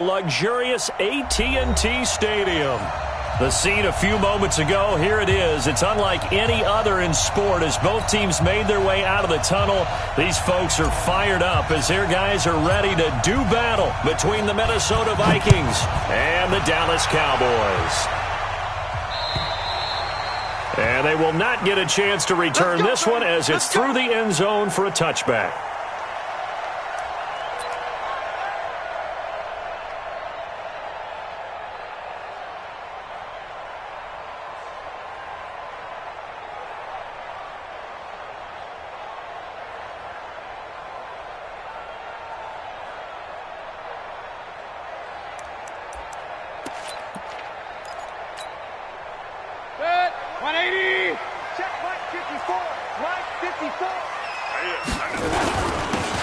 Luxurious AT&T Stadium. The scene a few moments ago, here it is. It's unlike any other in sport as both teams made their way out of the tunnel. These folks are fired up as their guys are ready to do battle between the Minnesota Vikings and the Dallas Cowboys. And they will not get a chance to return this one as it's through the end zone for a touchback.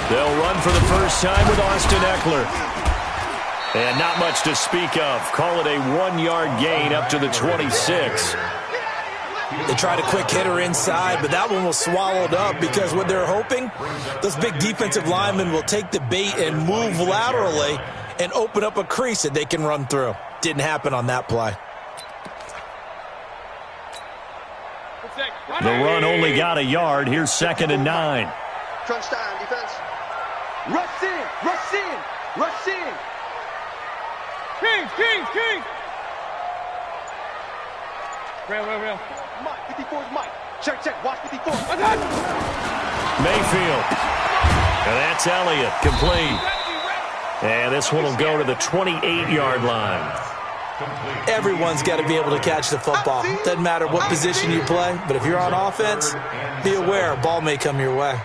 They'll run for the first time with Austin Eckler. And not much to speak of. Call it a 1-yard gain up to the 26. They tried a quick hitter inside, but that one was swallowed up because what they're hoping, those big defensive linemen will take the bait and move laterally and open up a crease that they can run through. Didn't happen on that play. The run only got a yard. Here's 2nd and 9. Crunch time, defense. Rush in, rush in, rush in. King. Real. Mike, 54 is Mike. Check, watch 54. Mayfield. And that's Elliott, complete. And this one will go to the 28-yard line. Everyone's got to be able to catch the football. Doesn't matter what position you play, but if you're on offense, be aware a ball may come your way.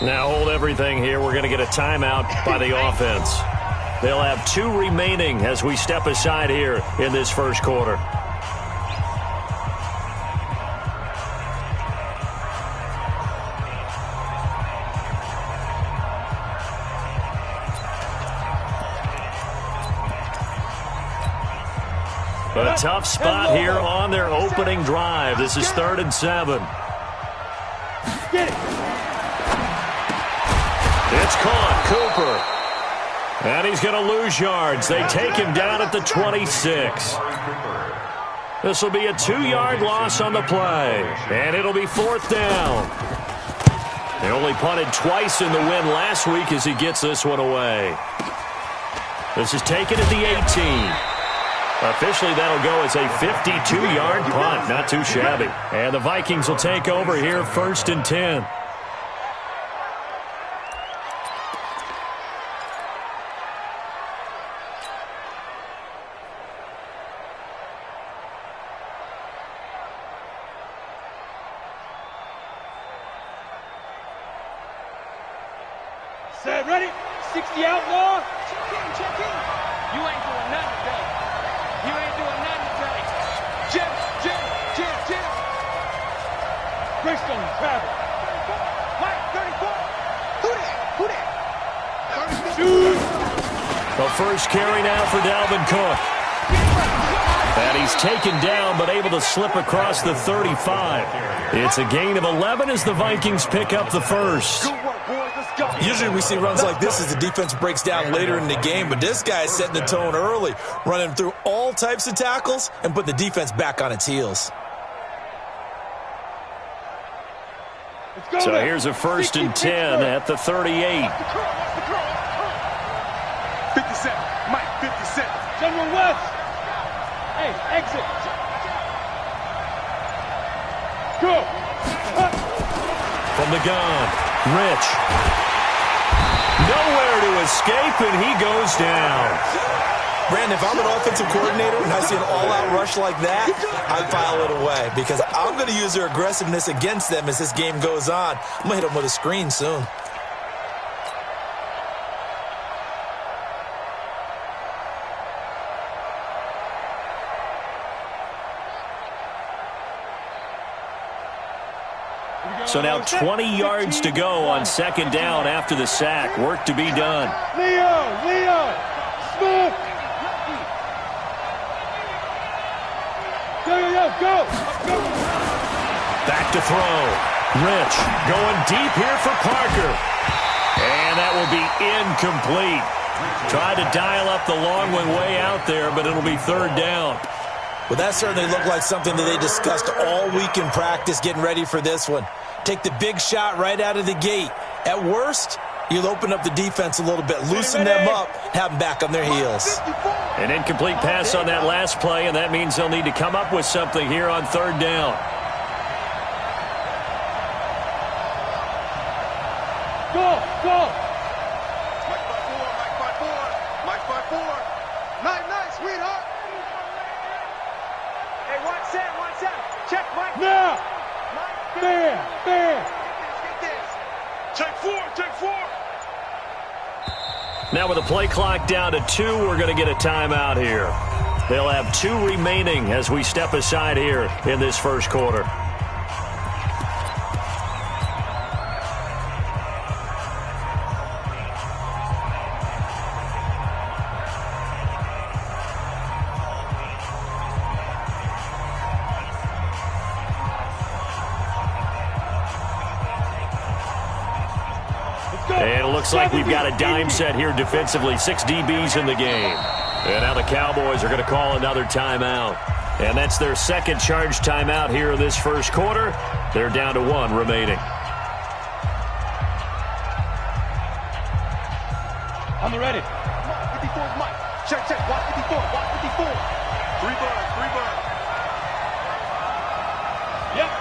Now hold everything here. We're going to get a timeout by the offense. They'll have 2 remaining as we step aside here in this first quarter. A tough spot here on their opening drive. This is 3rd and 7. Get it. It's caught, Cooper. And he's going to lose yards. They take him down at the 26. This will be a 2-yard loss on the play. And it'll be 4th down. They only punted twice in the win last week as he gets this one away. This is taken at the 18. Officially, that'll go as a 52-yard punt. Not too shabby. And the Vikings will take over here 1st and 10. Set, ready? 60 outlaw. Check in. You ain't doing nothing today. You ain't doing nothing today. Jim. Greystone, travel. Mike, 34. Who that? Shoot. The first carry now for Dalvin Cook. And he's taken down but able to slip across the 35. It's a gain of 11 as the Vikings pick up the first. Good work, boys. Let's go. Usually we see runs like this as the defense breaks down later in the game, but this guy is setting the tone early, running through all types of tackles and put the defense back on its heels. So here's a 1st and 10 at the 38. 57. Mike, 57. General West. Hey, exit. Go. From the gun, Rich. Nowhere to escape, and he goes down. Brandon, if I'm an offensive coordinator and I see an all-out rush like that, I file it away because I'm going to use their aggressiveness against them as this game goes on. I'm going to hit them with a screen soon. So now 20 yards to go on second down after the sack. Work to be done. Leo, Smith. Go. Back to throw. Rich going deep here for Parker. And that will be incomplete. Tried to dial up the long one way out there, but it'll be third down. Well, that certainly looked like something that they discussed all week in practice getting ready for this one. Take the big shot right out of the gate. At worst, you'll open up the defense a little bit, loosen them up, have them back on their heels. An incomplete pass on that last play, and that means they'll need to come up with something here on third down. Go. Mike 5-4. Nice, sweetheart. Hey, one set. Check, Mike. Now. Fair. Get this. Take four. Now with the play clock down to 2, we're going to get a timeout here. They'll have 2 remaining as we step aside here in this first quarter. And it looks like we've got a dime set here defensively. 6 DBs in the game. And now the Cowboys are going to call another timeout. And that's their second charge timeout here in this first quarter. They're down to 1 remaining. I'm ready. 54's Mike. Check. Watch 54. 3 bird. Yep.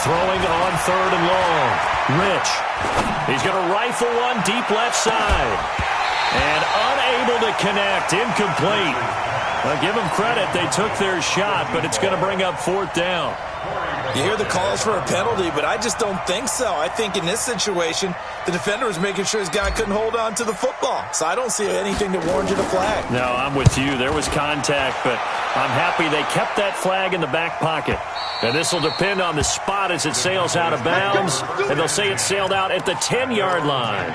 Throwing on third and long. Rich. He's going to rifle one deep left side. And unable to connect. Incomplete. Well, give them credit. They took their shot, but it's going to bring up fourth down. You hear the calls for a penalty, but I just don't think so. I think in this situation, the defender was making sure his guy couldn't hold on to the football. So I don't see anything that warranted a flag. No, I'm with you. There was contact, but I'm happy they kept that flag in the back pocket. And this will depend on the spot as it sails out of bounds. And they'll say it sailed out at the 10-yard line.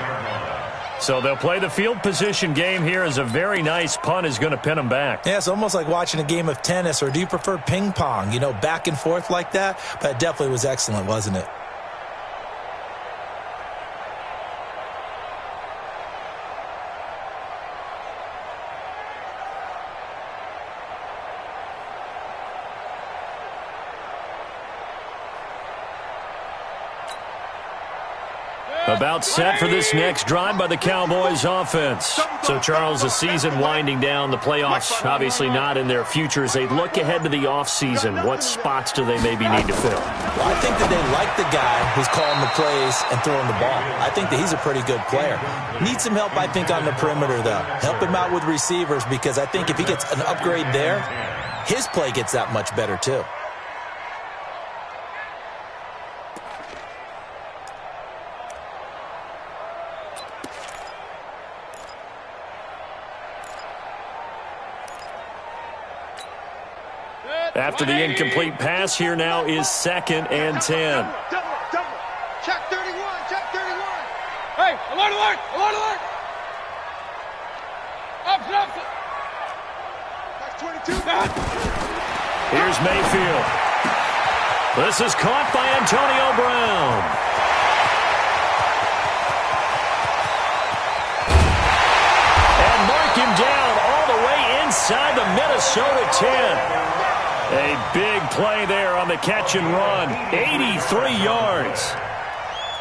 So they'll play the field position game here as a very nice punt is going to pin them back. Yeah, it's almost like watching a game of tennis, or do you prefer ping pong? You know, back and forth like that? But it definitely was excellent, wasn't it? About set for this next drive by the Cowboys offense. So, Charles, the season winding down, the playoffs obviously not in their future. As they look ahead to the offseason, what spots do they maybe need to fill? Well, I think that they like the guy who's calling the plays and throwing the ball. I think that he's a pretty good player. Needs some help, I think, on the perimeter, though. Help him out with receivers, because I think if he gets an upgrade there, his play gets that much better, too. After the incomplete pass, here now is 2nd and 10. Double. Check 31. Hey, alert. Opposite. That's 22. Here's Mayfield. This is caught by Antonio Brown. And mark him down all the way inside the Minnesota 10. A big play there on the catch and run. 83 yards.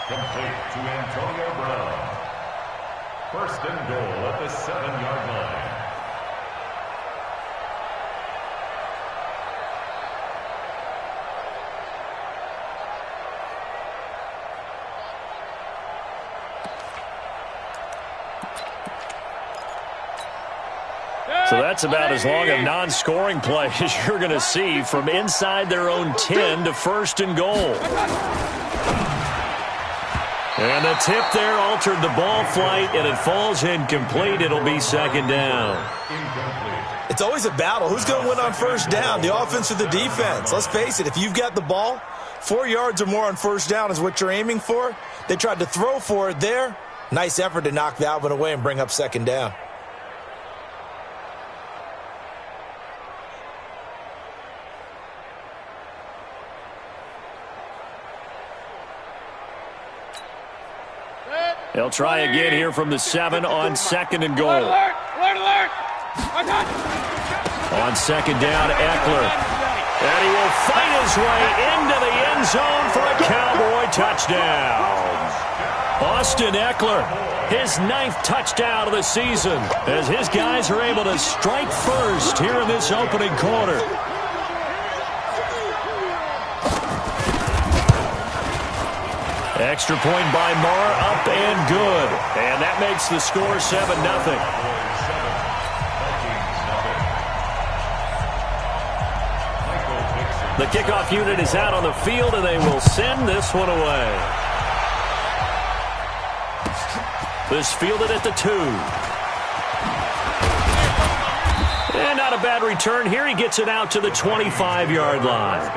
Complete to Antonio Brown. 1st and goal at the 7-yard line. So that's about as long a non-scoring play as you're going to see, from inside their own 10 to 1st and goal. And the tip there altered the ball flight, and it falls incomplete. It'll be 2nd down. It's always a battle. Who's going to win on 1st down, the offense or the defense? Let's face it, if you've got the ball, 4 yards or more on first down is what you're aiming for. They tried to throw for it there. Nice effort to knock that one away and bring up second down. They'll try again here from the 7 on second and goal. Alert! Alert! Alert! On second down, Eckler. And he will fight his way into the end zone for a Cowboy touchdown. Austin Eckler, his 9th touchdown of the season, as his guys are able to strike first here in this opening quarter. Extra point by Marr, up and good. And that makes the score 7-0. The kickoff unit is out on the field, and they will send this one away. This fielded at the 2. And not a bad return here. He gets it out to the 25-yard line.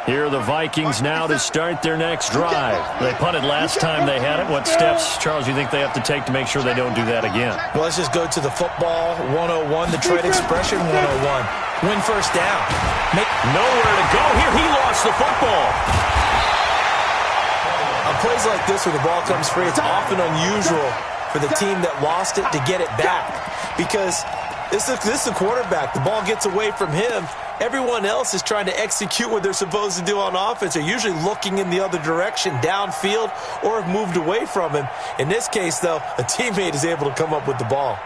Here are the Vikings now to start their next drive. They punted last time they had it. What steps, Charles, you think they have to take to make sure they don't do that again? Well, let's just go to the football 101, the trade expression 101. Win first down. Make nowhere to go here. He lost the football. On plays like this where the ball comes free, it's often unusual for the team that lost it to get it back. Because this is a quarterback. The ball gets away from him. Everyone else is trying to execute what they're supposed to do on offense. They're usually looking in the other direction, downfield, or have moved away from him. In this case, though, a teammate is able to come up with the ball.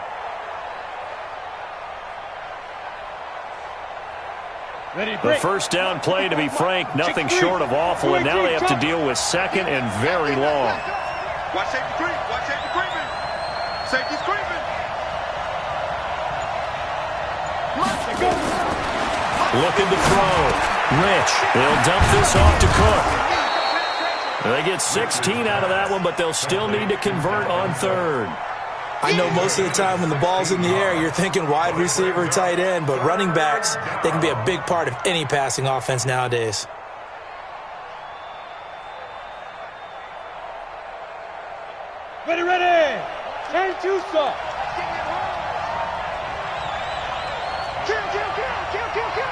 The first down play, to be frank, nothing short of awful, and now they have to deal with second and very long. Watch safety creep. Watch safety creeping. Safety's creeping. Looking to throw. Rich. They'll dump this off to Cook. They get 16 out of that one, but they'll still need to convert on third. I know most of the time when the ball's in the air, you're thinking wide receiver, tight end, but running backs, they can be a big part of any passing offense nowadays. Ready, ready! Turn to stop. Kill, kill, kill, kill, kill, kill.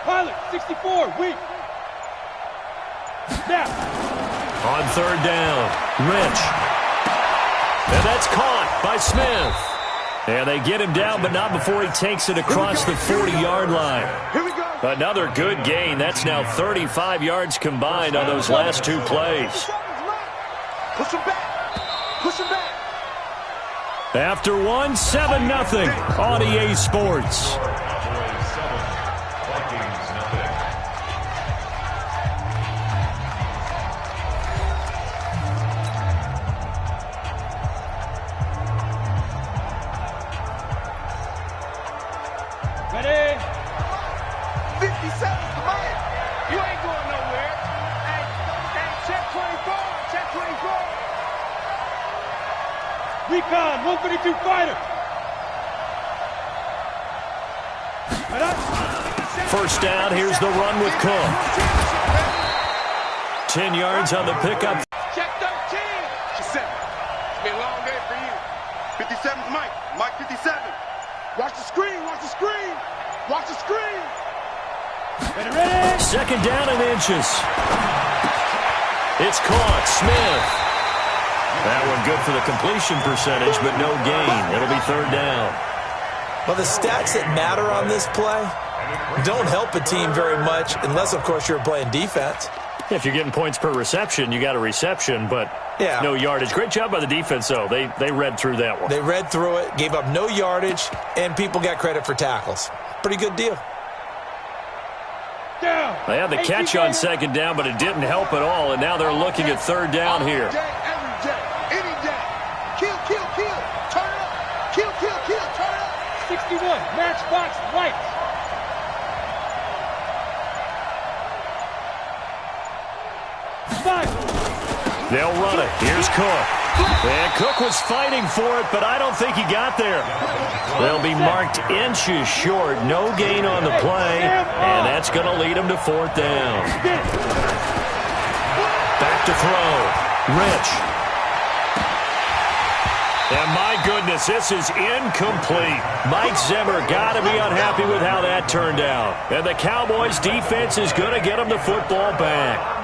Pilot, 64, weak. Snap. On third down, Rich. And that's caught by Smith. And they get him down, but not before he takes it across the 40-yard line. Here we go. Another good gain. That's now 35 yards combined on those last 2 plays. Push him back. Push him back. After one, 7-0 on EA Sports. Ready? 57, come on. You ain't going nowhere. Hey, check 24. Check 24. Recon, 132 fighter. First down, here's the run with Cook. 10 yards on the pickup. Check 13. 57. It's been a long day for you. 57's Mike. Mike 57. Watch the screen. Watch the screen. Watch the screen. Ready, ready. Second down and inches. It's caught. Smith. That one good for the completion percentage, but no gain. It'll be third down. Well, the stats that matter on this play don't help a team very much unless, of course, you're playing defense. If you're getting points per reception, you got a reception, but no yardage. Great job by the defense, though. They read through that one. They read through it, gave up no yardage, and people got credit for tackles. Pretty good deal. Down. They had the catch on second down, but it didn't help at all, and now they're looking at third down here. Day, every day, any day. Kill, kill, kill. Turn it up. Kill, kill, kill. Turn it up. 61, match spots right. They'll run it. Here's Cook. And Cook was fighting for it, but I don't think he got there. They'll be marked inches short. No gain on the play, and that's going to lead them to fourth down. Back to throw. Rich. And my goodness, this is incomplete. Mike Zimmer got to be unhappy with how that turned out. And the Cowboys defense is going to get them the football back.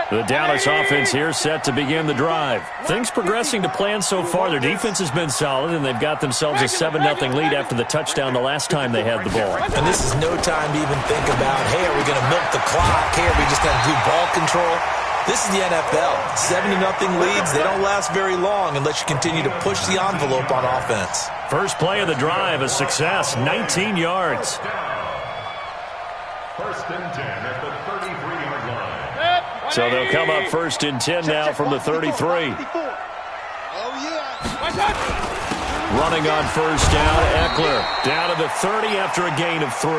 The Dallas offense here set to begin the drive. Things progressing to plan so far. Their defense has been solid, and they've got themselves a 7-0 lead after the touchdown the last time they had the ball. And this is no time to even think about, hey, are we going to milk the clock? Hey, are we just going to do ball control? This is the NFL. 7-0 leads, they don't last very long unless you continue to push the envelope on offense. First play of the drive, a success, 19 yards. First and 10 at the 33-yard line. So they'll come up first and 10 now from the 33. Oh, yeah. Running on first down, Eckler. Down to the 30 after a gain of 3.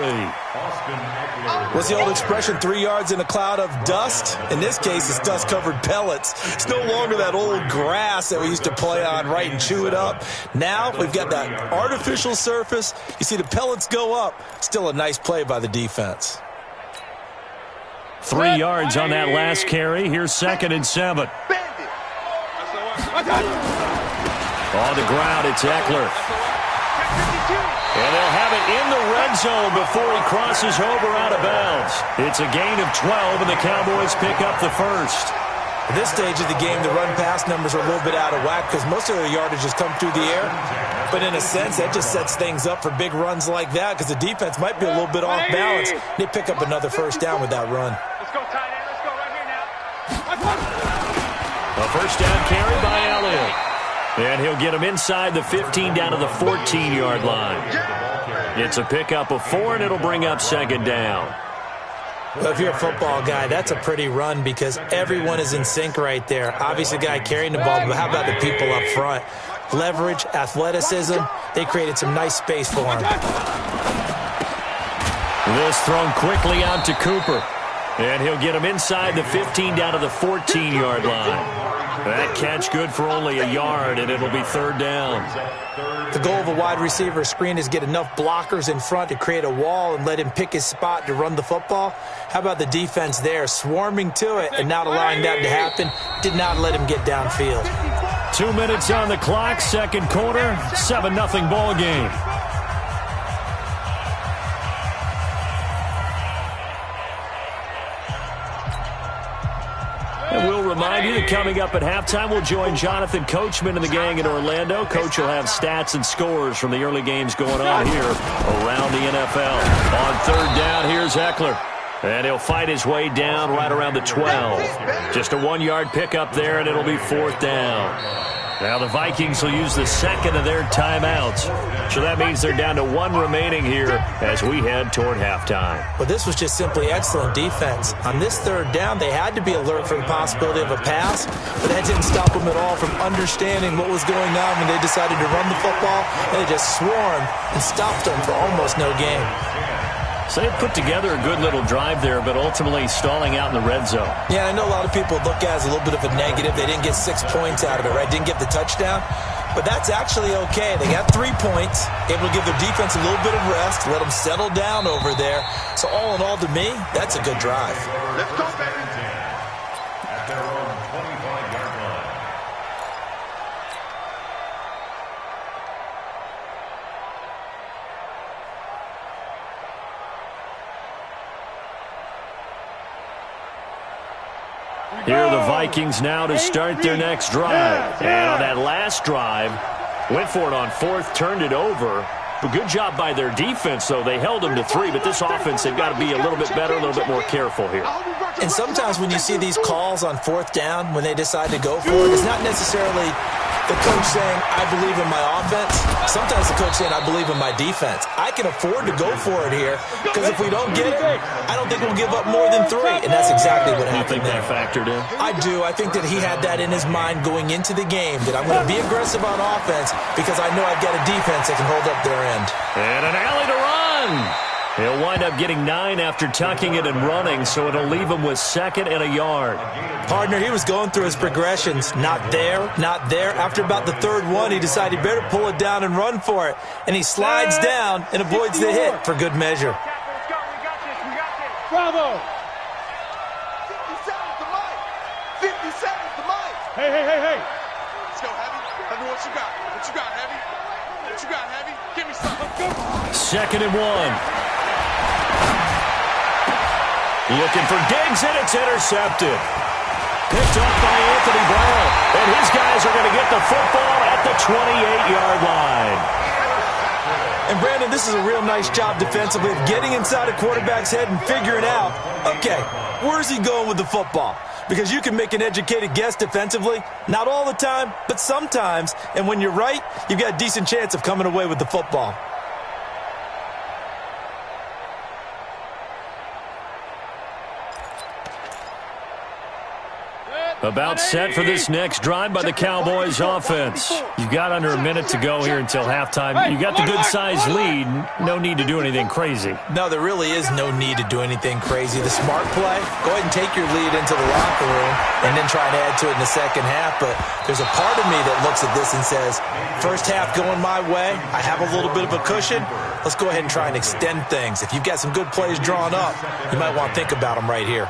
What's the old expression, 3 yards in a cloud of dust? In this case, it's dust-covered pellets. It's no longer that old grass that we used to play on, right, and chew it up. Now we've got that artificial surface. You see the pellets go up. Still a nice play by the defense. 3 yards on that last carry. Here's 2nd and 7. On the ground, it's Eckler. And they'll have it in the red zone before he crosses over out of bounds. It's a gain of 12, and the Cowboys pick up the first. At this stage of the game, the run-pass numbers are a little bit out of whack because most of their yardage has come through the air. But in a sense, that just sets things up for big runs like that because the defense might be a little bit off balance. They pick up another first down with that run. Let's go, tight end. Let's go right here now. A first down carry by Elliott. And he'll get him inside the 15 down to the 14-yard line. It's a pickup of 4, and it'll bring up 2nd down. Well, if you're a football guy, that's a pretty run because everyone is in sync right there. Obviously, the guy carrying the ball, but how about the people up front? Leverage, athleticism, they created some nice space for him. This thrown quickly out to Cooper. And he'll get him inside the 15 down to the 14-yard line. That catch good for only a yard, and it'll be 3rd down. The goal of a wide receiver screen is get enough blockers in front to create a wall and let him pick his spot to run the football. How about the defense there, swarming to it and not allowing that to happen? Did not let him get downfield. 2 minutes on the clock, 2nd quarter, 7-0 ball game. And we'll remind you that coming up at halftime, we'll join Jonathan Coachman and the gang in Orlando. Coach will have stats and scores from the early games going on here around the NFL. On 3rd down, here's Eckler. And he'll fight his way down right around the 12. Just a 1-yard pickup there, and it'll be 4th down. Now the Vikings will use the 2nd of their timeouts. So that means they're down to 1 remaining here as we head toward halftime. Well, this was just simply excellent defense. On this 3rd down, they had to be alert for the possibility of a pass, but that didn't stop them at all from understanding what was going on when they decided to run the football, and they just swarmed and stopped them for almost no gain. So they put together a good little drive there, but ultimately stalling out in the red zone. Yeah, I know a lot of people look at it as a little bit of a negative. They didn't get 6 points out of it, right? Didn't get the touchdown. But that's actually okay. They got 3 points, able to give their defense a little bit of rest, let them settle down over there. So all in all, to me, that's a good drive. Let's go, baby. At their own 25-yard line. Here are the Vikings now to start their next drive. And on that last drive, went for it on 4th, turned it over. But good job by their defense, though. They held them to 3, but this offense, they've got to be a little bit better, a little bit more careful here. And sometimes when you see these calls on 4th down, when they decide to go for it, it's not necessarily the coach saying, I believe in my offense. Sometimes the coach saying, I believe in my defense. I can afford to go for it here because if we don't get it, I don't think we'll give up more than 3. And that's exactly what happened there. You think that factored in? I do. I think that he had that in his mind going into the game, that I'm going to be aggressive on offense because I know I've got a defense that can hold up their end. And an alley to run. He'll wind up getting 9 after tucking it and running, so it'll leave him with 2nd and a yard. Partner, he was going through his progressions. Not there, not there. After about the 3rd one, he decided he better pull it down and run for it. And he slides down and avoids the hit for good measure. Bravo! 57's the mic. 57's the mic. Hey! Let's go, Heavy. Heavy, what you got? What you got, Heavy? What you got, Heavy? Give me some. Let's go. 2nd and 1. Looking for Diggs, and it's intercepted. Picked up by Anthony Brown. And his guys are going to get the football at the 28-yard line. And, Brandon, this is a real nice job defensively of getting inside a quarterback's head and figuring out, okay, where's he going with the football? Because you can make an educated guess defensively. Not all the time, but sometimes. And when you're right, you've got a decent chance of coming away with the football. About set for this next drive by the Cowboys offense. You've got under a minute to go here until halftime. You got the good-sized lead. No need to do anything crazy. No, there really is no need to do anything crazy. The smart play, go ahead and take your lead into the locker room and then try and add to it in the second half. But there's a part of me that looks at this and says, first half going my way, I have a little bit of a cushion. Let's go ahead and try and extend things. If you've got some good plays drawn up, you might want to think about them right here.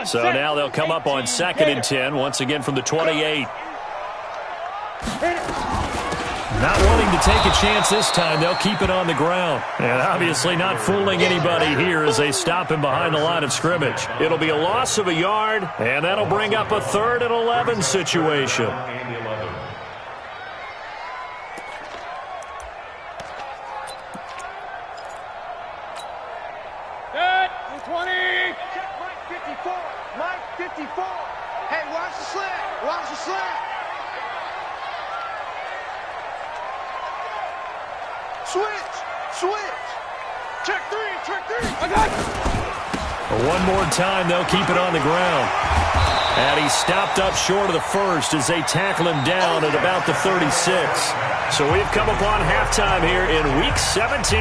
So now they'll come up on 2nd and 10, once again from the 28. Not wanting to take a chance this time, they'll keep it on the ground. And obviously not fooling anybody here as they stop him behind the line of scrimmage. It'll be a loss of a yard, and that'll bring up a 3rd and 11 situation. Mike 54. Hey, watch the slant. Watch the slant. Switch. Check 3. I got it. One more time, they'll keep it on the ground. And he's stopped up short of the first as they tackle him down at about the 36. So we've come upon halftime here in Week 17.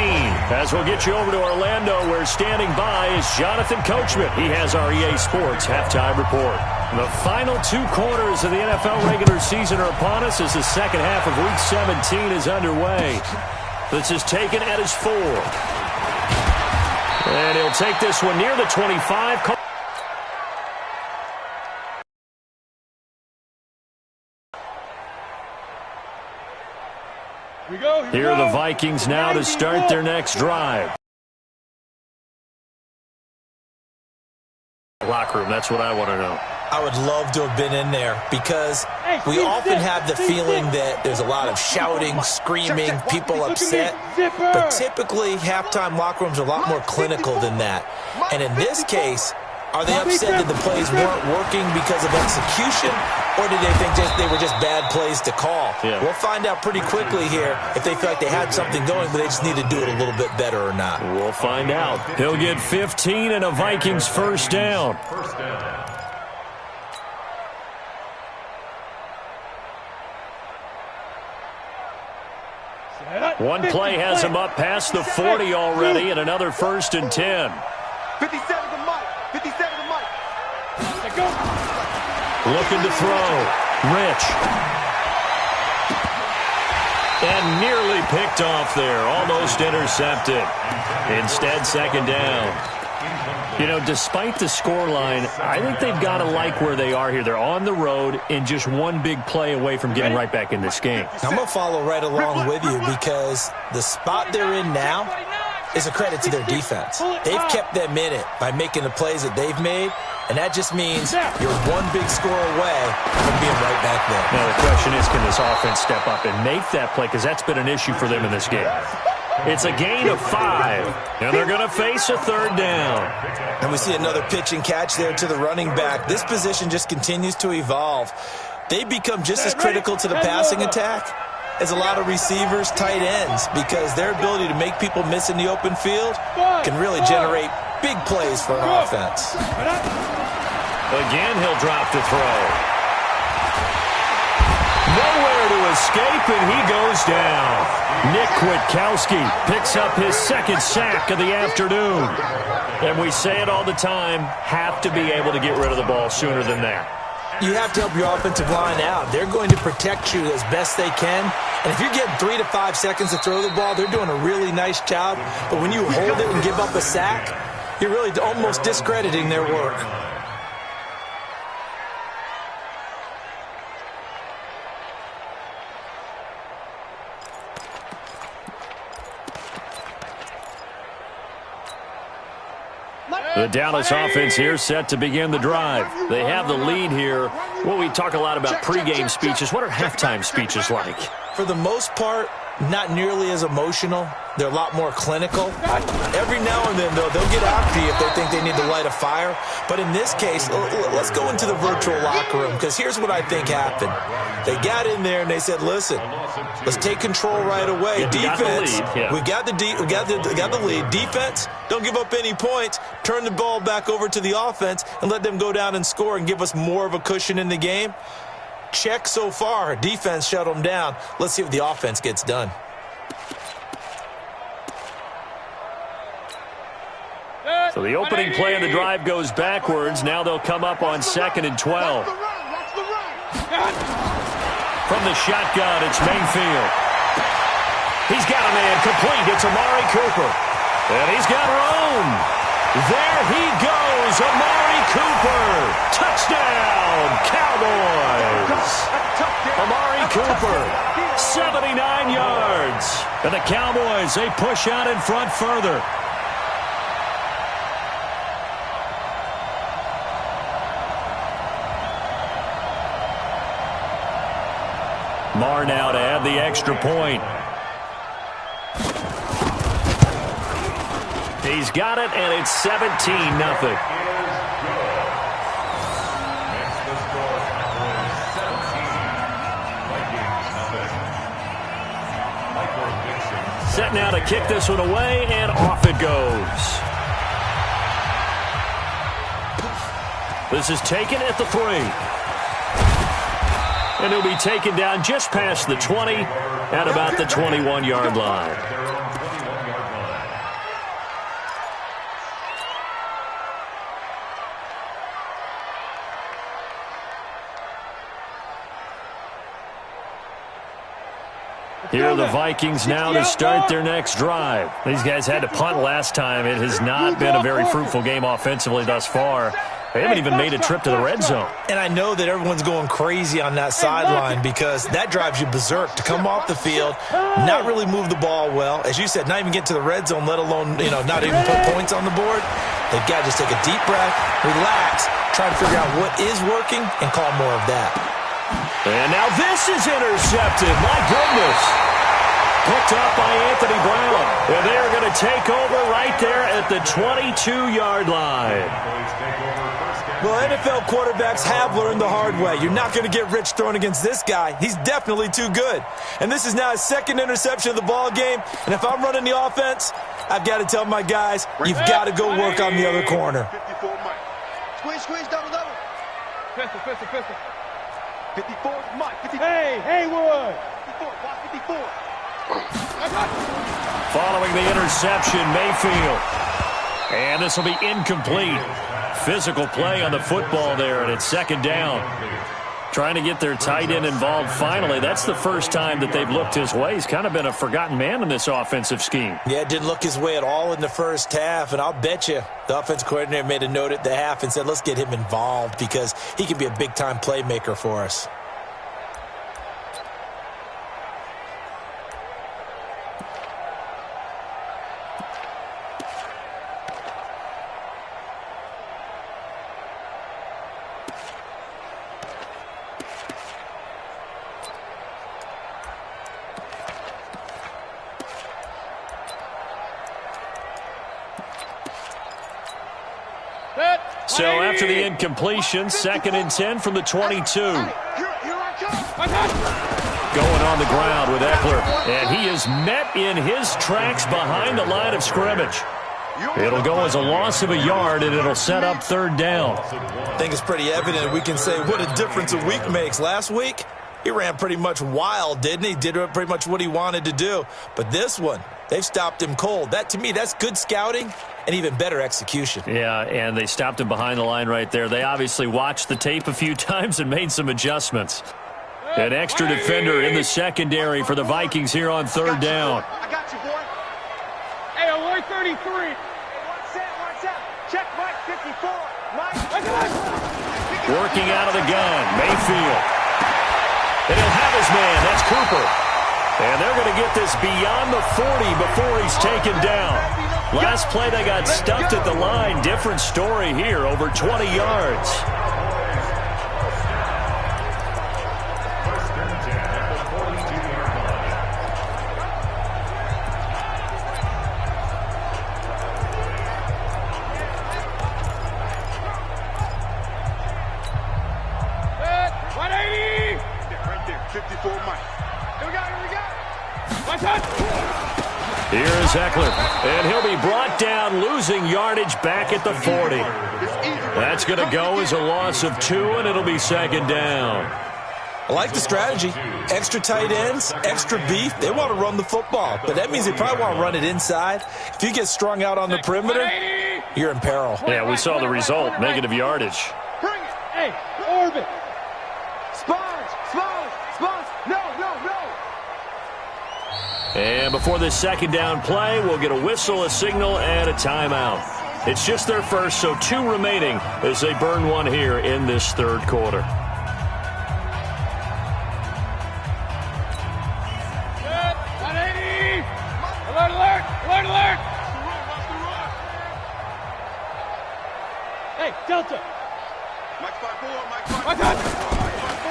As we'll get you over to Orlando, where standing by is Jonathan Coachman. He has our EA Sports halftime report. The final 2 quarters of the NFL regular season are upon us as the second half of Week 17 is underway. This is taken at his 4. And he'll take this one near the 25. Here are the Vikings now to start their next drive. Locker room, that's what I want to know. I would love to have been in there because we often have the feeling that there's a lot of shouting, screaming, people upset. But typically, halftime locker rooms are a lot more clinical than that. And in this case, are they upset that the plays weren't working because of execution, or did they think they were just bad plays to call? Yeah. We'll find out pretty quickly here if they feel like they had something going, but they just need to do it a little bit better or not. We'll find out. He'll get 15 and a Vikings first down. One play has him up past the 40 already, and another 1st and 10. 57 to Mike. 57 to Mike. Looking to throw. Rich. And nearly picked off there. Almost intercepted. Instead, 2nd down. You know, despite the scoreline, I think they've got to like where they are here. They're on the road and just one big play away from getting right back in this game. I'm going to follow right along with you because the spot they're in now is a credit to their defense. They've kept them in it by making the plays that they've made, and that just means you're one big score away from being right back there. Now the question is, can this offense step up and make that play? Because that's been an issue for them in this game. It's a gain of 5, and they're going to face a third down. And we see another pitch and catch there to the running back. This position just continues to evolve. They become just as critical to the passing attack as a lot of receivers, tight ends, because their ability to make people miss in the open field can really generate big plays for an offense. Again, he'll drop to throw. Nowhere to escape, and he goes down. Nick Kwiatkowski picks up his second sack of the afternoon. And we say it all the time, have to be able to get rid of the ball sooner than that. You have to help your offensive line out. They're going to protect you as best they can. And if you're getting 3 to 5 seconds to throw the ball, they're doing a really nice job. But when you hold it and give up a sack, you're really almost discrediting their work. The Dallas offense here set to begin the drive. They have the lead here. Well, we talk a lot about pregame speeches. What are halftime speeches like? For the most part, not nearly as emotional. They're a lot more clinical. Every now and then, though, they'll get after you if they think they need to light a fire. But in this case, let's go into the virtual locker room, because here's what I think happened. They got in there and they said, listen, let's take control right away. Defense, we got the lead. Defense, don't give up any points. Turn the ball back over to the offense and let them go down and score and give us more of a cushion in the game. Check so far. Defense shut them down. Let's see what the offense gets done. So the opening play of the drive goes backwards. Now they'll come up on 2nd and 12. From the shotgun, it's Mayfield. He's got a man complete. It's Amari Cooper. And he's got room. There he goes, Amari Cooper. Touchdown, Cowboys. Amari Cooper, 79 yards. And the Cowboys, they push out in front further. Marr now to add the extra point. He's got it, and it's 17-0. Set now to kick this one away, and off it goes. This is taken at the 3. And he'll be taken down just past the 20 at about the 21-yard line. Here are the Vikings now to start their next drive. These guys had to punt last time. It has not been a very fruitful game offensively thus far. They haven't even made a trip to the red zone. And I know that everyone's going crazy on that sideline because that drives you berserk to come off the field, not really move the ball well. As you said, not even get to the red zone, let alone, not even put points on the board. They've got to just take a deep breath, relax, try to figure out what is working, and call more of that. And now this is intercepted. My goodness. Picked up by Anthony Brown. And they're going to take over right there at the 22-yard line. Well, NFL quarterbacks have learned the hard way. You're not going to get rich throwing against this guy. He's definitely too good. And this is now his second interception of the ball game. And if I'm running the offense, I've got to tell my guys, you've got to go work on the other corner. Squeeze, double. Pistol. 54, Mike. 54. Hey, Haywood. 54, watch 54. Following the interception, Mayfield. And this will be incomplete. Physical play on the football there, and it's 2nd down. Trying to get their tight end involved finally. That's the first time that they've looked his way. He's kind of been a forgotten man in this offensive scheme. Yeah, it didn't look his way at all in the first half, and I'll bet you the offensive coordinator made a note at the half and said, let's get him involved because he can be a big-time playmaker for us. So after the incompletion, 2nd and 10 from the 22. Going on the ground with Eckler. And he is met in his tracks behind the line of scrimmage. It'll go as a loss of a yard, and it'll set up 3rd down. I think it's pretty evident we can say what a difference a week makes. Last week, he ran pretty much wild, didn't he? Did pretty much what he wanted to do. But this one, they've stopped him cold. That, to me, that's good scouting and even better execution. Yeah, and they stopped him behind the line right there. They obviously watched the tape a few times and made some adjustments. An extra defender in the secondary for the Vikings here on 3rd down. I got you, boy. Hey, alert 33. Hey, one set. Check Mike 54. Mike. Working out of the gun, Mayfield. And he'll have his man. That's Cooper. And they're going to get this beyond the 40 before he's taken down. Last play, they got stuffed at the line. Different story here, over 20 yards. Here's Eckler, and he'll be brought down, losing yardage back at the 40. That's going to go as a loss of 2, and it'll be 2nd down. I like the strategy. Extra tight ends, extra beef. They want to run the football, but that means they probably want to run it inside. If you get strung out on the perimeter, you're in peril. Yeah, we saw the result, negative yardage. Bring it. Hey, orbit. Sponge. No. And before this 2nd down play, we'll get a whistle, a signal, and a timeout. It's just their first, so 2 remaining as they burn one here in this 3rd quarter. Good. 180. Alert. Hey, Delta. Mike 5-4.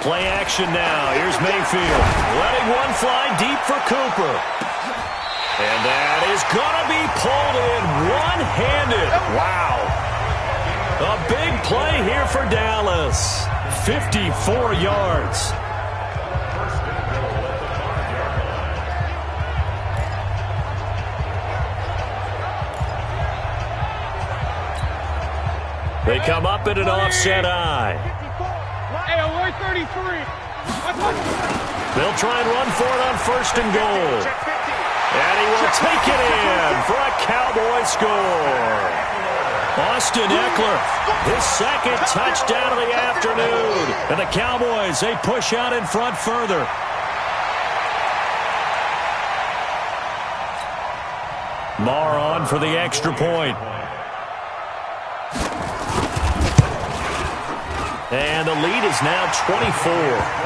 Play action now. Here's Mayfield. Letting one fly deep for Cooper. And that is going to be pulled in one-handed. Wow. A big play here for Dallas. 54 yards. They come up in an offset eye. Hey, alert 33. They'll try and run for it on 1st and goal. And he will take it in for a Cowboy score. Austin Eckler, his 2nd touchdown of the afternoon. And the Cowboys, they push out in front further. Marr on for the extra point. And the lead is now 24.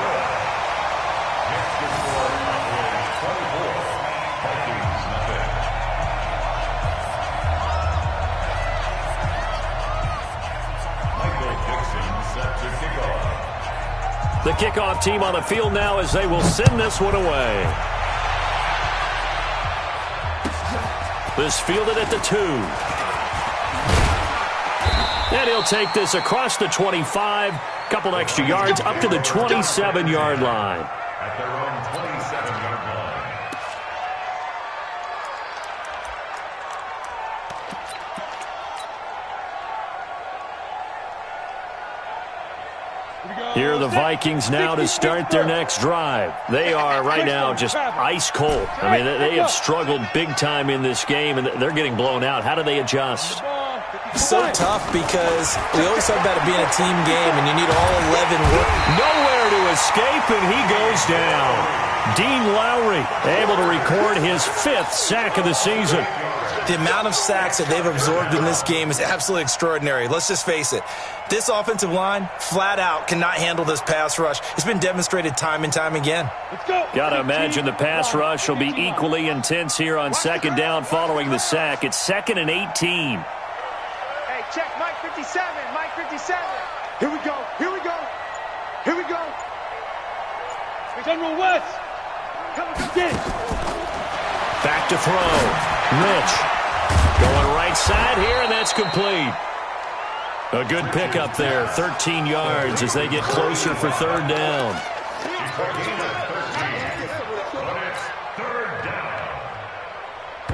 The kickoff team on the field now as they will send this one away. This fielded at the 2. And he'll take this across the 25. Couple extra yards up to the 27-yard line. At their own 27-yard line. Here are the Vikings now to start their next drive. They are right now just ice cold. I mean, they have struggled big time in this game, and they're getting blown out. How do they adjust? So tough because we always talk about it being a team game, and you need all 11 work. Nowhere to escape, and he goes down. Dean Lowry able to record his 5th sack of the season. The amount of sacks that they've absorbed in this game is absolutely extraordinary. Let's just face it. This offensive line, flat out, cannot handle this pass rush. It's been demonstrated time and time again. Let's go. Got to imagine the pass rush will be equally intense here on 2nd down following the sack. It's 2nd and 18. Hey, check Mike 57. Mike 57. Here we go. General West. Come on. Back to throw. Rich going right side here, and that's complete. A good pickup there, 13 yards as they get closer for third down.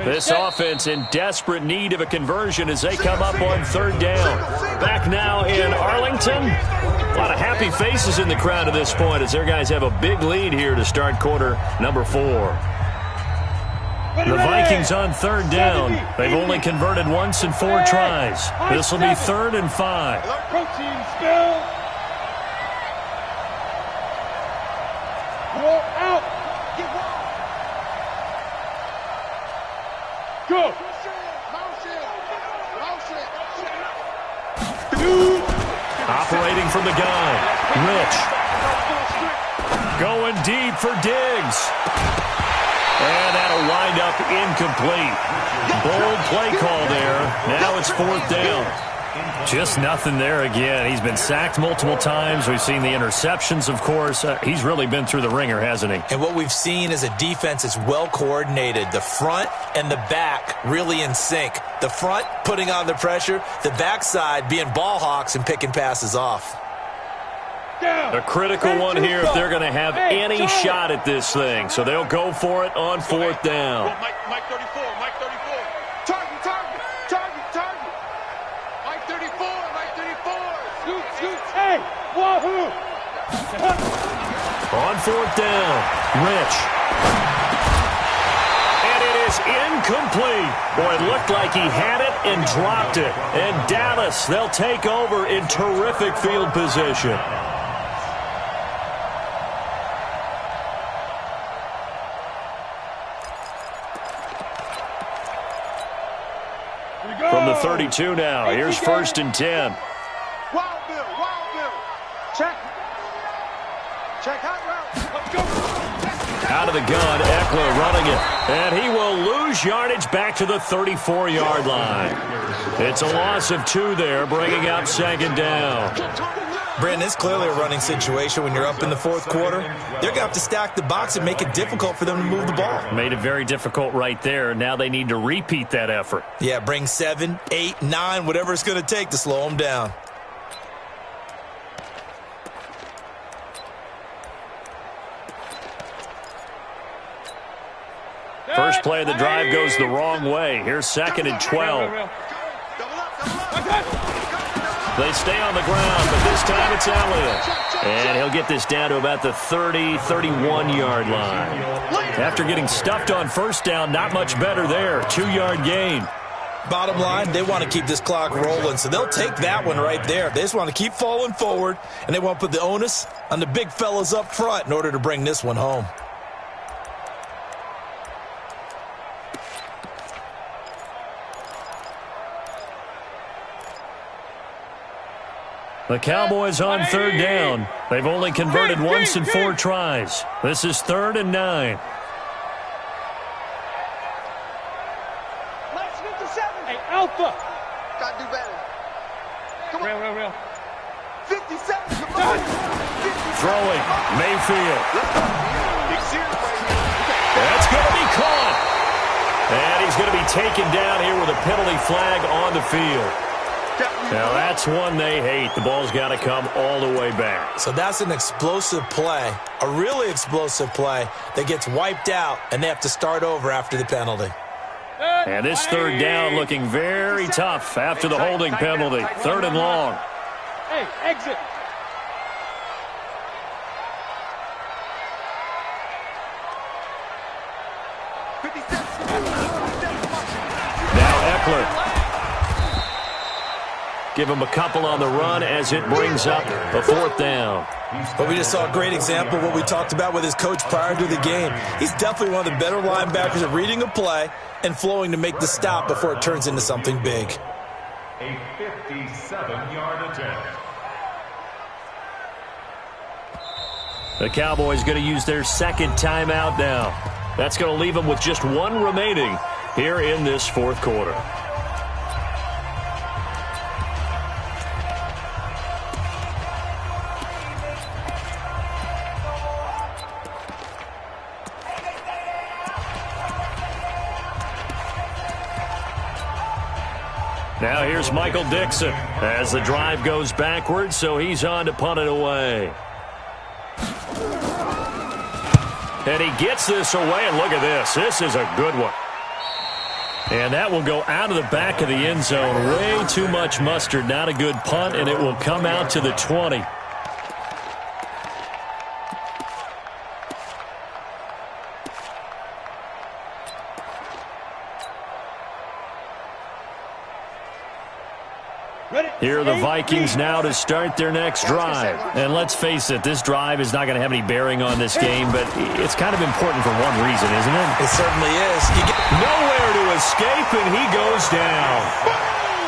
This offense in desperate need of a conversion as they come up on third down. Back now in Arlington. A lot of happy faces in the crowd at this point as their guys have a big lead here to start quarter number 4. The Vikings on third down. They've only converted once in 4 tries. This will be 3rd and 5. Protein spill. Roll out. Go. Operating from the gun. Rich. Going deep for Diggs. And that'll wind up incomplete. Bold play call there. Now it's 4th down. Just nothing there again. He's been sacked multiple times. We've seen the interceptions, of course. He's really been through the ringer, hasn't he? And what we've seen is a defense that's well coordinated. The front and the back really in sync. The front putting on the pressure. The backside being ball hawks and picking passes off. A critical one here if they're going to have any shot at this thing. So they'll go for it on 4th down. Mike 34, Mike 34. Target, target, target, target. Mike 34, Mike 34. Shoot, hey, wahoo. On 4th down, Rich. And it is incomplete. Boy, it looked like he had it and dropped it. And Dallas, they'll take over in terrific field position. From the 32 now, here's 1st and 10. Wild Bill, Wild Bill. Check. Check out route. Let's go. Out of the gun, Eckler running it. And he will lose yardage back to the 34-yard line. It's a loss of 2 there, bringing up 2nd down. Brandon, it's clearly a running situation when you're up in the 4th quarter. They're going to have to stack the box and make it difficult for them to move the ball. Made it very difficult right there. Now they need to repeat that effort. Yeah, bring 7, 8, 9, whatever it's going to take to slow them down. First play of the drive goes the wrong way. Here's 2nd and 12. They stay on the ground, but this time it's Elliott. And he'll get this down to about the 30, 31-yard line. After getting stuffed on 1st down, not much better there. 2-yard gain. Bottom line, they want to keep this clock rolling, so they'll take that one right there. They just want to keep falling forward, and they want to put the onus on the big fellas up front in order to bring this one home. The Cowboys on 3rd down. They've only converted once in 4 tries. This is 3rd and 9. Let's get to 7. Hey, Alpha. Gotta do better. Come on. Real. 57. Come on. Throwing, Mayfield. Big series right here. That's going to be caught. And he's going to be taken down here with a penalty flag on the field. Now, that's one they hate. The ball's got to come all the way back. So that's an explosive play, a really explosive play that gets wiped out, and they have to start over after the penalty. And this 3rd down looking very tough after the holding penalty. 3rd and long. Hey, exit. Now Eckler. Give him a couple on the run as it brings up a 4th down. But we just saw a great example of what we talked about with his coach prior to the game. He's definitely one of the better linebackers at reading a play and flowing to make the stop before it turns into something big. A 57-yard attempt. The Cowboys going to use their 2nd timeout now. That's going to leave them with just 1 remaining here in this 4th quarter. Now here's Michael Dixon as the drive goes backwards, so he's on to punt it away. And he gets this away, and look at this. This is a good one. And that will go out of the back of the end zone. Way too much mustard. Not a good punt, and it will come out to the 20. Here are the Vikings now to start their next drive. And let's face it, this drive is not going to have any bearing on this game, but it's kind of important for one reason, isn't it? It certainly is. You get nowhere to escape, and he goes down.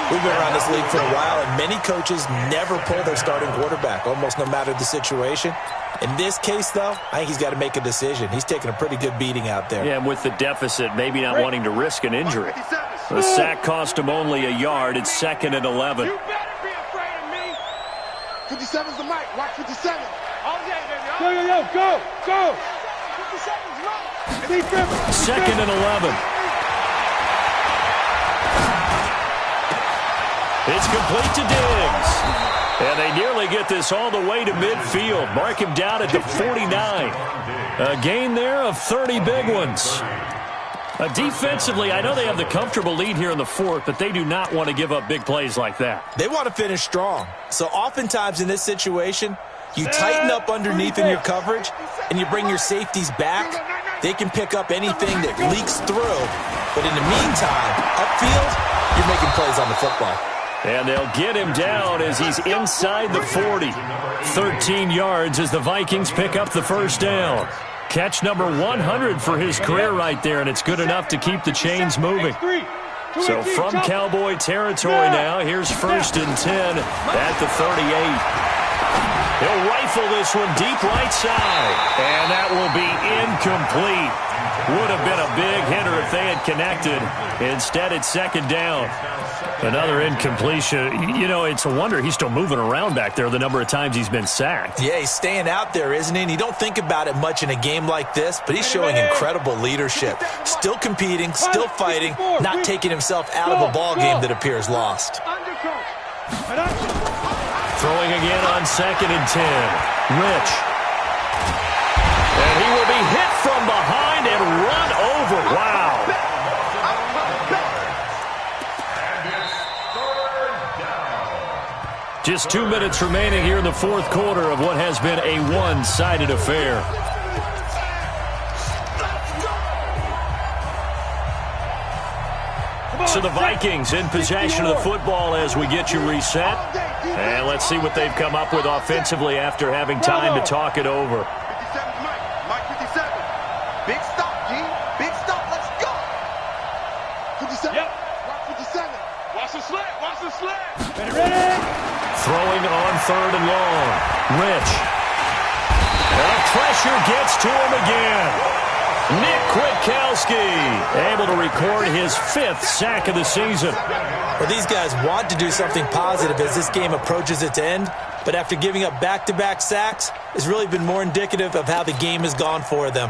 We've been around this league for a while, and many coaches never pull their starting quarterback, almost no matter the situation. In this case, though, I think he's got to make a decision. He's taking a pretty good beating out there. Yeah, and with the deficit, maybe not wanting to risk an injury. The sack cost him only a yard. It's 2nd and 11. You better be afraid of me. 57's the mic. Watch 57. All day, baby. Yo, go, go. 57's right. 2nd and 11. It's complete to Diggs. And they nearly get this all the way to midfield. Mark him down at the 49. A gain there of 30 big ones. Defensively, I know they have the comfortable lead here in the 4th, but they do not want to give up big plays like that. They want to finish strong. So oftentimes in this situation, you tighten up underneath in your coverage, and you bring your safeties back. They can pick up anything that leaks through. But in the meantime, upfield, you're making plays on the football. And they'll get him down as he's inside the 40. 13 yards as the Vikings pick up the first down. Catch number 100 for his career right there, and it's good enough to keep the chains moving. So from Cowboy territory now, here's 1st and 10 at the 38. He'll rifle this one deep right side, and that will be incomplete. Would have been a big hitter if they had connected. Instead, it's 2nd down. Another incompletion. You know, it's a wonder he's still moving around back there the number of times he's been sacked. Yeah, he's staying out there, isn't he? And you don't think about it much in a game like this, but he's showing incredible leadership. Still competing, still fighting, not taking himself out of a ball game that appears lost. Throwing again on 2nd and 10. Rich. And he will be hit from behind and run over. Wow. Just 2 minutes remaining here in the 4th quarter of what has been a one-sided affair. So the Vikings in possession of the football as we get you reset. And let's see what they've come up with offensively after having time to talk it over. 57's Mike 57. Big stop, G. Big stop. Let's go. 57. Yep. Watch 57. Watch the slant. Watch the slant. Ready? Throwing on 3rd and long. Rich. And pressure gets to him again. Nick Kwiatkowski able to record his 5th sack of the season. Well, these guys want to do something positive as this game approaches its end, but after giving up back-to-back sacks, it's really been more indicative of how the game has gone for them.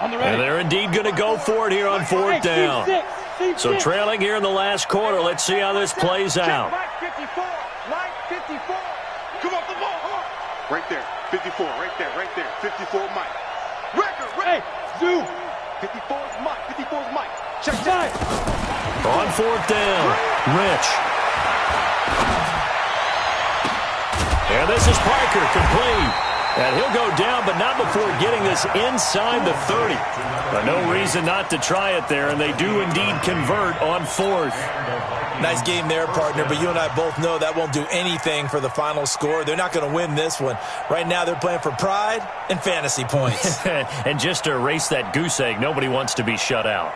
And they're indeed going to go for it here on 4th down. So trailing here in the last quarter. Let's see how this plays out. Mike 54. Mike 54. Come on, come on. Right there. 54. Right there. Right there. 54 Mike. Record. Hey, Zoo. 54's Mike. 54's Mike. Check. On 4th down. Rich. And this is Parker, complete. And he'll go down, but not before getting this inside the 30. But no reason not to try it there, and they do indeed convert on 4th. Nice game there, partner, but you and I both know that won't do anything for the final score. They're not going to win this one. Right now, they're playing for pride and fantasy points. And just to erase that goose egg, nobody wants to be shut out.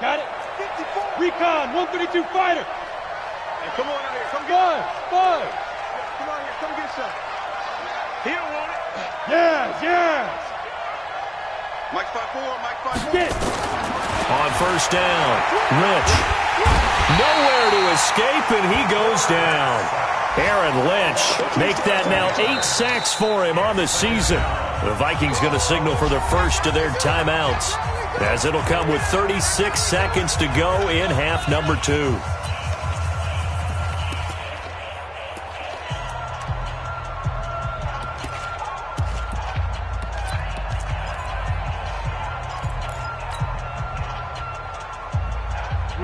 Got it. 54. Recon, 132 fighter. Hey, come on out here. Come get Five. Come on here. Come get some. He don't want it. Yes. Mike 5-4. Mike 5-4. Get. On 1st down, Rich. Nowhere to escape, and he goes down. Aaron Lynch make that now 8 sacks for him on the season. The Vikings going to signal for the first of their timeouts, as it'll come with 36 seconds to go in half number 2.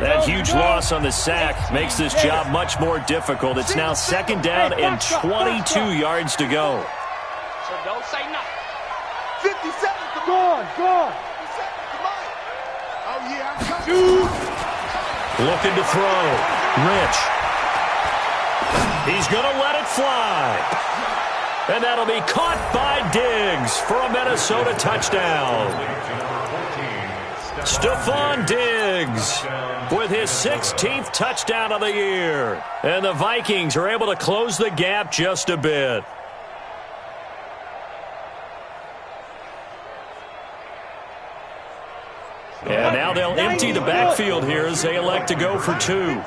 That huge loss on the sack makes this job much more difficult. It's now 2nd down and 22 yards to go. So don't say nothing. 50 seconds to Go on, go on. 50 seconds to mine. Oh, yeah, I'm coming. Looking to throw. Rich. He's going to let it fly. And that'll be caught by Diggs for a Minnesota touchdown. Stephon Diggs with his 16th touchdown of the year. And the Vikings are able to close the gap just a bit. And now they'll empty the backfield here as they elect to go for 2.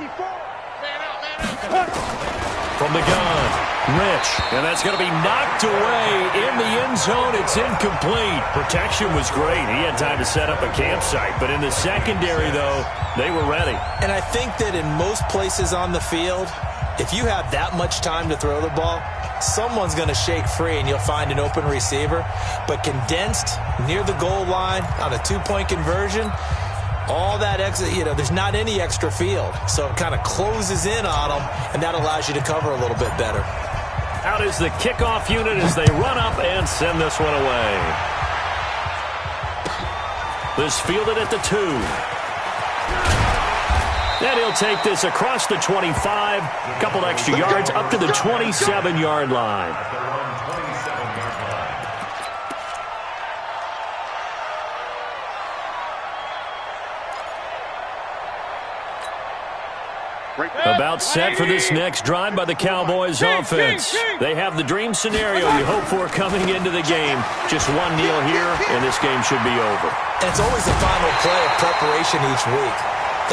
From the gun, Rich. And that's going to be knocked away in the end zone. It's incomplete. Protection was great. He had time to set up a campsite. But in the secondary, though, they were ready. And I think that in most places on the field, if you have that much time to throw the ball, someone's going to shake free and you'll find an open receiver. But condensed near the goal line on a 2-point conversion, all that exit, there's not any extra field. So it kind of closes in on them, and that allows you to cover a little bit better. Out is the kickoff unit as they run up and send this one away. This fielded at the 2. And he'll take this across the 25. Couple extra yards up to the 27-yard line. About set for this next drive by the Cowboys offense. They have the dream scenario you hope for coming into the game. Just one kneel here, and this game should be over. And it's always the final play of preparation each week.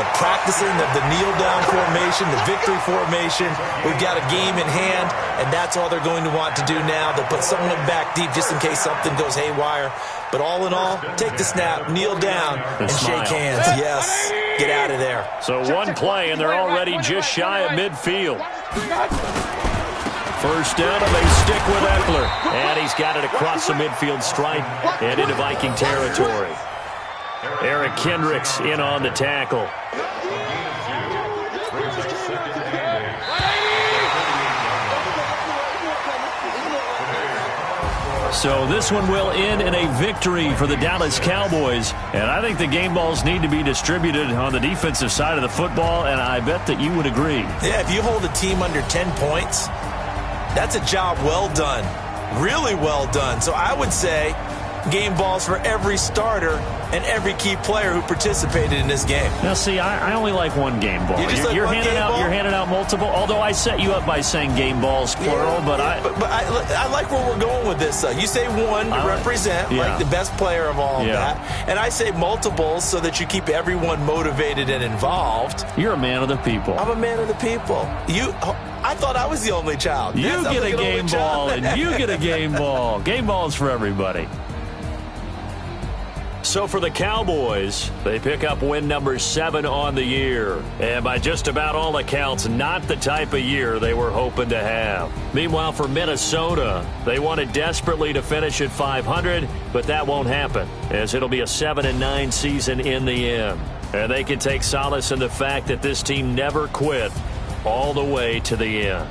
The practicing of the kneel-down formation, the victory formation. We've got a game in hand, and that's all they're going to want to do now. They'll put someone back deep just in case something goes haywire. But all in all, take the snap, kneel down, and shake hands. Yes, get out of there. So one play, and they're already just shy of midfield. First down, and they stick with Eckler. And he's got it across the midfield stripe and into Viking territory. Eric Kendricks in on the tackle. So this one will end in a victory for the Dallas Cowboys. And I think the game balls need to be distributed on the defensive side of the football, and I bet that you would agree. Yeah, if you hold a team under 10 points, that's a job well done. Really well done. So I would say game balls for every starter and every key player who participated in this game. Now, see, I only like one game ball. You're handing out multiple, although I set you up by saying game balls, plural. Yeah, but I like where we're going with this. You say one to represent, like the best player of all of that. And I say multiples so that you keep everyone motivated and involved. You're a man of the people. I'm a man of the people. I thought I was the only child. You get a game ball, and you get a game ball. Game balls for everybody. So for the Cowboys, they pick up win number 7 on the year. And by just about all accounts, not the type of year they were hoping to have. Meanwhile, for Minnesota, they wanted desperately to finish at 500, but that won't happen, as it'll be a 7-9 season in the end. And they can take solace in the fact that this team never quit all the way to the end.